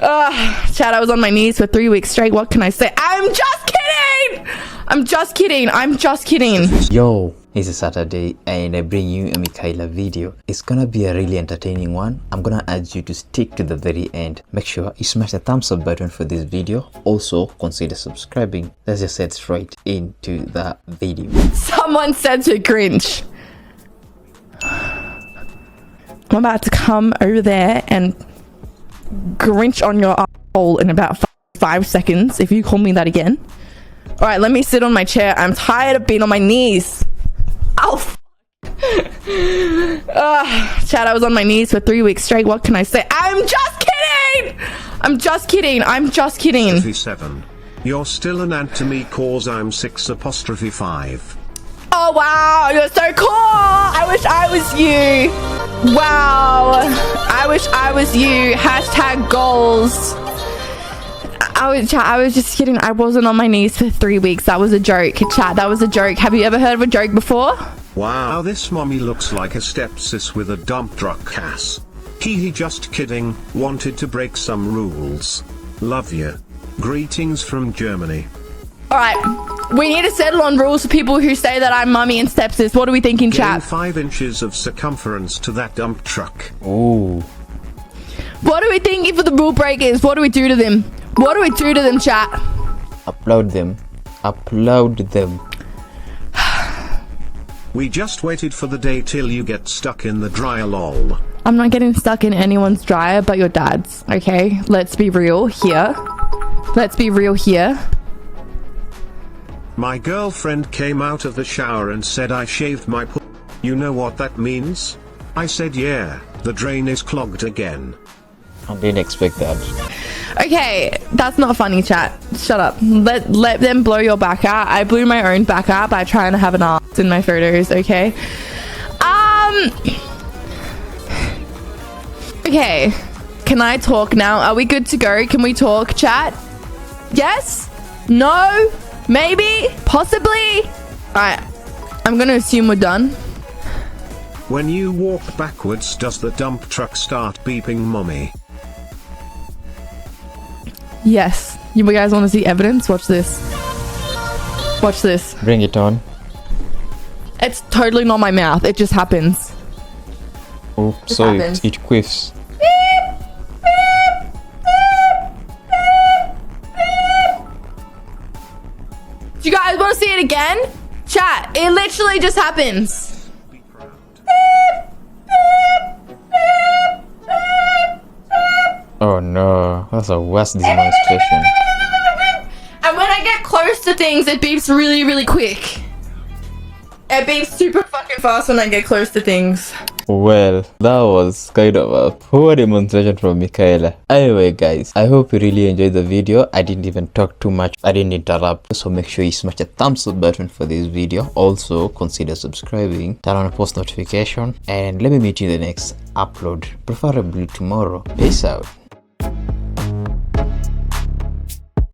Chad, I was on my knees for 3 weeks straight. What can I say? I'm just kidding! I'm just kidding. I'm just kidding. Yo, it's a Saturday and I bring you a Mika video. It's gonna be a really entertaining one. I'm gonna urge you to stick to the very end. Make sure you smash the thumbs up button for this video. Also, consider subscribing. Let's just head straight into the video. Someone said to Grinch. I'm about to come over there and Grinch on your asshole in about 5 seconds if you call me that again. All right, let me sit on my chair. I'm tired of being on my knees. Ow. Chad, I was on my knees for 3 weeks straight. What can I say? I'm just kidding. I'm just kidding. I'm just kidding. 37. You're still an ant to me cause I'm 6'5". Oh wow, you're so cool. I wish I was you. Wow, I wish I was you. Hashtag goals. I was just kidding. I wasn't on my knees for 3 weeks. That was a joke, chat. That was a joke. Have you ever heard of a joke before? Wow, this mommy looks like a stepsis with a dump truck ass. Hee just kidding. Wanted to break some rules. Love you. Greetings from Germany. All right, we need to settle on rules for people who say that I'm mummy and stepsis. What are we thinking, chat? 5 inches of circumference to that dump truck. Oh. What are we thinking for the rule breakers? What do we do to them? What do we do to them, chat? Applaud them. Applaud them. We just waited for the day till you get stuck in the dryer, lol. I'm not getting stuck in anyone's dryer but your dad's, okay? Let's be real here. Let's be real here. My girlfriend came out of the shower and said I shaved my p. You know what that means? I said yeah, the drain is clogged again. I didn't expect that. Okay, that's not funny, chat. Shut up. Let them blow your back out. I blew my own back out by trying to have an ass in my photos, okay? Okay, can I talk now? Are we good to go? Can we talk, chat? Yes? No? Maybe? Possibly? Alright, I'm gonna assume we're done. When you walk backwards, does the dump truck start beeping, mommy? Yes. You guys want to see evidence? Watch this. Watch this. Bring it on. It's totally not my mouth. It just happens. Oh, Just so happens. it quiffs. Do you guys want to see it again? Chat, it literally just happens. Be proud. Oh no, that's a worst demonstration. And when I get close to things, it beeps really, really quick. It beeps super fucking fast when I get close to things. Well, that was kind of a poor demonstration from Mikaela. Anyway guys, I hope you really enjoyed the video. I didn't even talk too much. I didn't interrupt. So make sure you smash the thumbs up button for this video. Also consider subscribing, turn on post notification, and let me meet you in the next upload, preferably tomorrow. Peace out.